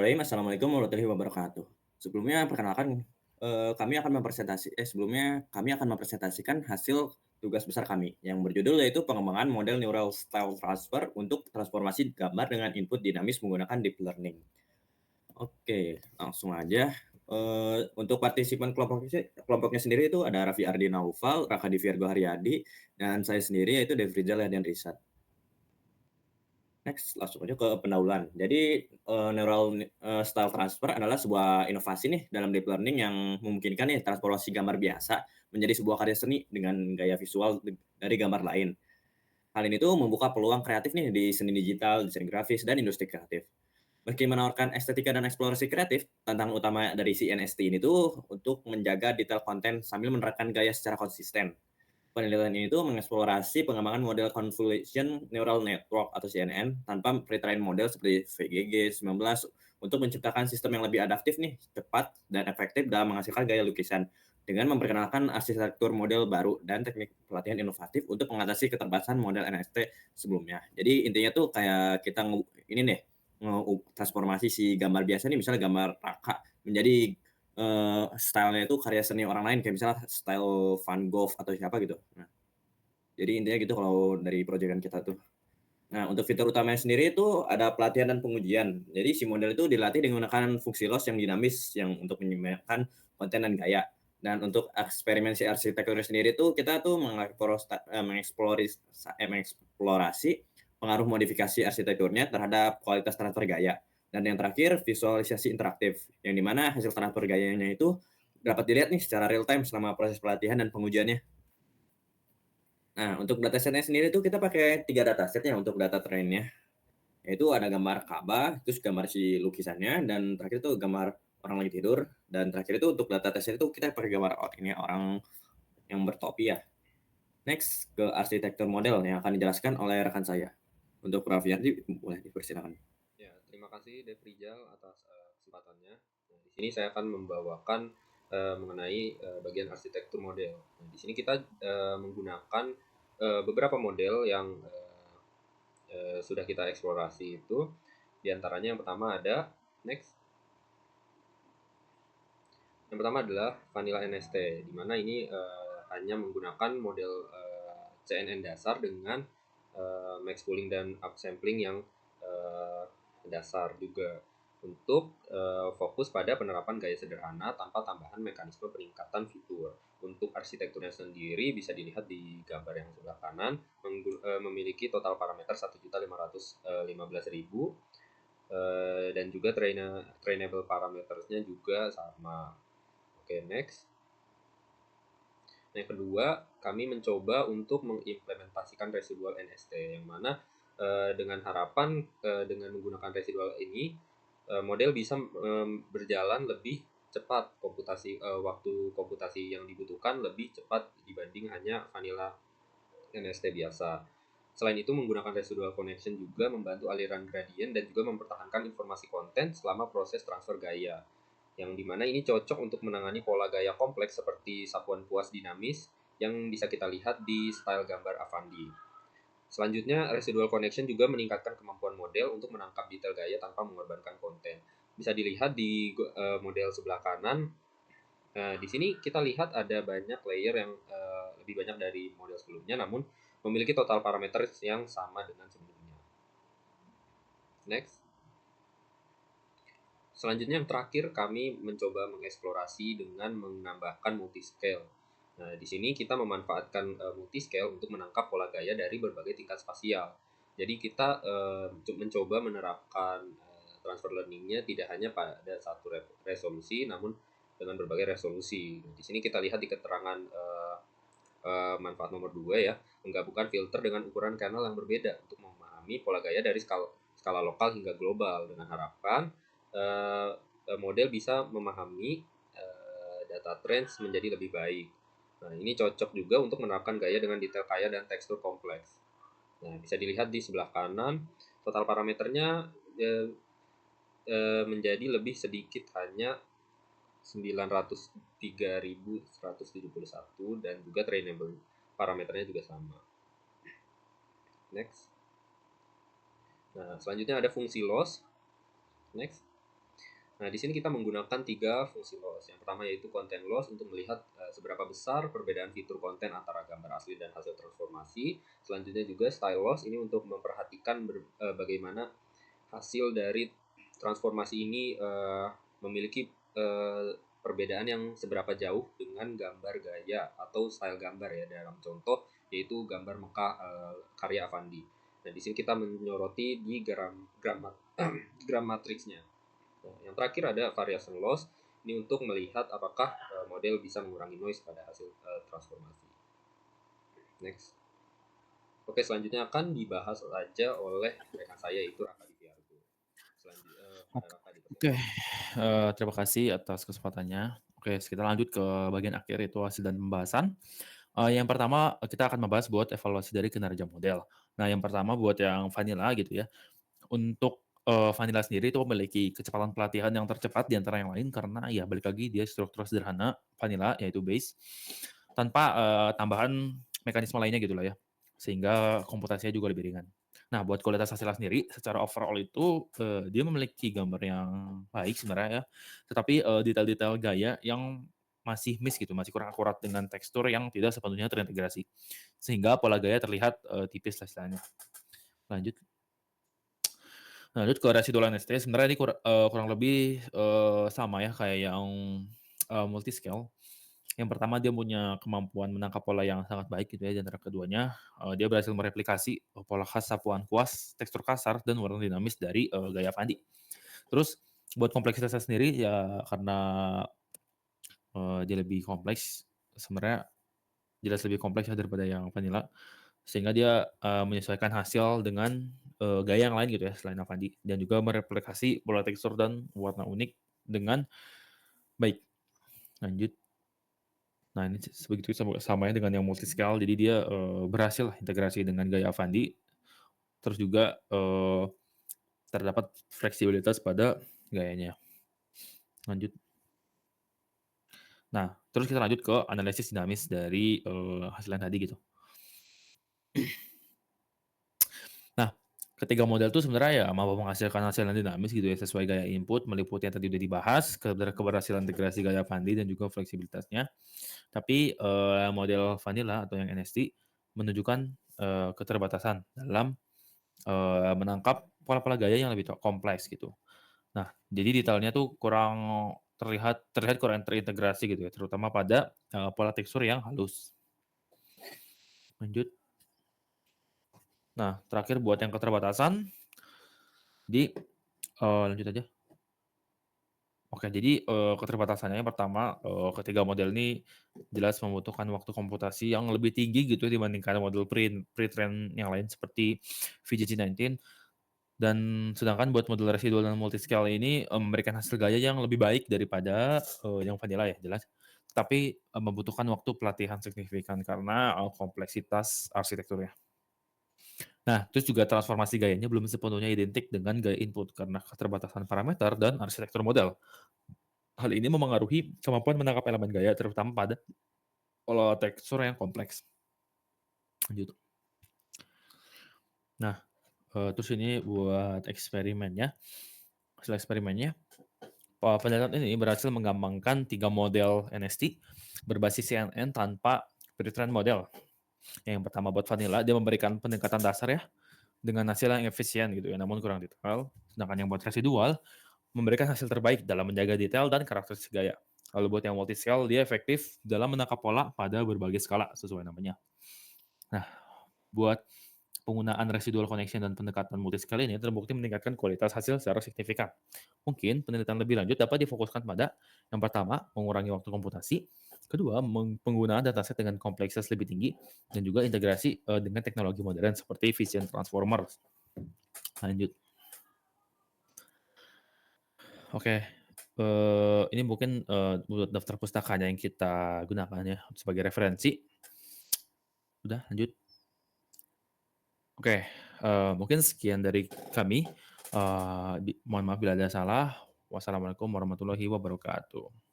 Assalamualaikum warahmatullahi wabarakatuh. Sebelumnya perkenalkan, sebelumnya kami akan mempresentasikan hasil tugas besar kami yang berjudul yaitu pengembangan model Neural Style Transfer untuk transformasi gambar dengan input dinamis menggunakan deep learning. Oke, langsung aja. Untuk partisipan kelompoknya sendiri itu ada Raffi Ardi Naufal, Raka Diviargo Haryadi, dan saya sendiri yaitu Devrijal Yadian Risat. Next, langsung aja ke pendahuluan. Jadi, style transfer adalah sebuah inovasi nih dalam deep learning yang memungkinkan nih transformasi gambar biasa menjadi sebuah karya seni dengan gaya visual dari gambar lain. Hal ini tuh membuka peluang kreatif nih di seni digital, desain grafis, dan industri kreatif. Meski menawarkan estetika dan eksplorasi kreatif, tantangan utama dari si NST ini tuh untuk menjaga detail konten sambil menerapkan gaya secara konsisten. Penelitian ini tuh mengeksplorasi pengembangan model Convolution Neural Network atau CNN tanpa retrain model seperti VGG19 untuk menciptakan sistem yang lebih adaptif nih, cepat dan efektif dalam menghasilkan gaya lukisan dengan memperkenalkan arsitektur model baru dan teknik pelatihan inovatif untuk mengatasi keterbatasan model NFT sebelumnya. Jadi intinya tuh kayak kita ini nih transformasi si gambar biasa nih, misalnya gambar raka menjadi style-nya itu karya seni orang lain, kayak misalnya style Van Gogh atau siapa gitu. Nah, jadi intinya gitu kalau dari projekan kita tuh. Nah, untuk fitur utamanya sendiri itu ada pelatihan dan pengujian. Jadi si model itu dilatih dengan menggunakan fungsi loss yang dinamis yang untuk menyeimbangkan konten dan gaya. Dan untuk eksperimen si arsitekturnya sendiri tuh kita tuh mengeksplorasi pengaruh modifikasi arsitekturnya terhadap kualitas transfer gaya. Dan yang terakhir visualisasi interaktif, yang dimana hasil transfer gayanya itu dapat dilihat nih secara real time selama proses pelatihan dan pengujiannya. Nah, untuk datasetnya sendiri tuh kita pakai 3 dataset ya untuk data trainnya. Yaitu ada gambar Ka'bah, terus gambar si lukisannya, dan terakhir itu gambar orang lagi tidur, dan terakhir itu untuk data tesnya itu kita pakai gambar ini orang yang bertopi ya. Next ke arsitektur model yang akan dijelaskan oleh rekan saya. Untuk Raffiardi boleh dipersilakan. Ya, terima kasih Devrijal atas kesempatannya. Nah, di sini saya akan membawakan mengenai bagian arsitektur model. Nah, di sini kita menggunakan beberapa model yang sudah kita eksplorasi itu. Di antaranya yang pertama ada next. Yang pertama adalah Vanilla NST, di mana ini hanya menggunakan model CNN dasar dengan max pooling dan upsampling yang dasar juga untuk fokus pada penerapan gaya sederhana tanpa tambahan mekanisme peningkatan fitur. Untuk arsitekturnya sendiri bisa dilihat di gambar yang sebelah kanan, memiliki total parameter 1.515.000 dan juga trainable parametersnya juga sama. Oke, next. Yang kedua, kami mencoba untuk mengimplementasikan residual NST, yang mana dengan harapan dengan menggunakan residual ini, model bisa berjalan lebih cepat, waktu komputasi yang dibutuhkan lebih cepat dibanding hanya vanilla NST biasa. Selain itu, menggunakan residual connection juga membantu aliran gradient dan juga mempertahankan informasi konten selama proses transfer gaya, yang dimana ini cocok untuk menangani pola gaya kompleks seperti satuan puas dinamis yang bisa kita lihat di style gambar Avandi. Selanjutnya, residual connection juga meningkatkan kemampuan model untuk menangkap detail gaya tanpa mengorbankan konten. Bisa dilihat di model sebelah kanan. Di sini kita lihat ada banyak layer yang lebih banyak dari model sebelumnya, namun memiliki total parameter yang sama dengan sebelumnya. Next. Selanjutnya yang terakhir, kami mencoba mengeksplorasi dengan menambahkan multiscale. Nah, di sini kita memanfaatkan multiscale untuk menangkap pola gaya dari berbagai tingkat spasial. Jadi kita mencoba menerapkan transfer learning-nya tidak hanya pada satu resolusi, namun dengan berbagai resolusi. Di sini kita lihat di keterangan manfaat nomor 2 ya, menggabungkan filter dengan ukuran kernel yang berbeda untuk memahami pola gaya dari skala lokal hingga global, dengan harapan model bisa memahami data trends menjadi lebih baik. Nah, ini cocok juga untuk menerapkan gaya dengan detail kaya dan tekstur kompleks. Nah, bisa dilihat di sebelah kanan, total parameternya menjadi lebih sedikit, hanya 903.171, dan juga trainable parameternya juga sama. Next. Nah, selanjutnya ada fungsi loss. Next. Nah, di sini kita menggunakan 3 fungsi loss. Yang pertama yaitu content loss untuk melihat seberapa besar perbedaan fitur konten antara gambar asli dan hasil transformasi. Selanjutnya juga style loss ini untuk memperhatikan bagaimana hasil dari transformasi ini memiliki perbedaan yang seberapa jauh dengan gambar gaya atau style gambar ya. Dalam contoh yaitu gambar Mekah karya Avandi. Nah, di sini kita menyoroti di gram matriksnya. Nah, yang terakhir ada variation loss. Ini untuk melihat apakah model bisa mengurangi noise pada hasil transformasi. Next. Oke, selanjutnya akan dibahas saja oleh rekan saya yaitu Raka Diviarto. Oke, terima kasih atas kesempatannya. Oke, kita lanjut ke bagian akhir yaitu hasil dan pembahasan. Yang pertama kita akan membahas buat evaluasi dari kinerja model. Nah, yang pertama buat yang vanilla gitu ya. Untuk, vanilla sendiri itu memiliki kecepatan pelatihan yang tercepat di antara yang lain karena ya balik lagi dia struktur sederhana vanilla yaitu base, tanpa, tambahan mekanisme lainnya gitulah ya, sehingga komputasinya juga lebih ringan. Nah, buat kualitas hasilnya sendiri secara overall itu, dia memiliki gambar yang baik sebenarnya ya, tetapi, detail-detail gaya yang masih miss gitu, masih kurang akurat dengan tekstur yang tidak sepenuhnya terintegrasi. Sehingga pola gaya terlihat, tipis lah istilahnya. Lanjut. Lanjut ke residual NST sebenarnya ini kurang lebih, sama ya kayak yang, multiscale. Yang pertama dia punya kemampuan menangkap pola yang sangat baik gitu ya di antara keduanya, dia berhasil mereplikasi, pola khas sapuan kuas, tekstur kasar, dan warna dinamis dari, gaya Fandi. Terus buat kompleksitasnya sendiri ya karena, dia lebih kompleks, sebenarnya jelas lebih kompleks ya daripada yang vanilla, sehingga dia, menyesuaikan hasil dengan, gaya yang lain gitu ya selain Avandi, dan juga mereplikasi pola tekstur dan warna unik dengan baik. Lanjut. Nah ini sebegitu samanya dengan yang multiscale, jadi dia, berhasil lah integrasi dengan gaya Avandi, terus juga, terdapat fleksibilitas pada gayanya. Lanjut. Nah, terus kita lanjut ke analisis dinamis dari, hasil yang tadi gitu. Nah, ketiga model itu sebenarnya ya mampu menghasilkan hasil yang dinamis gitu ya, sesuai gaya input, meliputi yang tadi udah dibahas, keberhasilan integrasi gaya Fandi dan juga fleksibilitasnya. Tapi, model vanilla atau yang NST menunjukkan, keterbatasan dalam, menangkap pola-pola gaya yang lebih kompleks gitu. Nah, jadi detailnya tuh kurang terlihat terlihat kurang terintegrasi gitu ya, terutama pada, pola tekstur yang halus. Lanjut. Nah, terakhir buat yang keterbatasan di lanjut aja. Oke, jadi, keterbatasannya yang pertama, ketiga model ini jelas membutuhkan waktu komputasi yang lebih tinggi gitu ya dibandingkan model pre-train yang lain seperti VGG19, dan sedangkan buat model residual dan multiscale ini, memberikan hasil gaya yang lebih baik daripada, yang vanilla ya jelas. Tapi, membutuhkan waktu pelatihan signifikan karena, kompleksitas arsitekturnya. Nah, terus juga transformasi gayanya belum sepenuhnya identik dengan gaya input karena keterbatasan parameter dan arsitektur model. Hal ini memengaruhi kemampuan menangkap elemen gaya terutama pada pola tekstur yang kompleks. Lanjut. Nah, terus ini buat eksperimennya. Hasil eksperimennya, penelitian ini berhasil mengembangkan 3 model NST berbasis CNN tanpa pre-trained model. Yang pertama buat vanilla, dia memberikan pendekatan dasar ya, dengan hasil yang efisien gitu ya, namun kurang detail. Sedangkan yang buat residual, memberikan hasil terbaik dalam menjaga detail dan karakteristik gaya. Lalu buat yang multiscale, dia efektif dalam menangkap pola pada berbagai skala sesuai namanya. Nah, buat penggunaan residual connection dan pendekatan multiscale ini terbukti meningkatkan kualitas hasil secara signifikan. Mungkin penelitian lebih lanjut dapat difokuskan pada yang pertama, mengurangi waktu komputasi, kedua, penggunaan dataset dengan kompleksitas lebih tinggi, dan juga integrasi dengan teknologi modern seperti Vision Transformer. Lanjut. Oke, ini mungkin buat daftar pustakanya yang kita gunakan ya sebagai referensi. Udah, lanjut. Oke, mungkin sekian dari kami. Mohon maaf bila ada salah. Wassalamualaikum warahmatullahi wabarakatuh.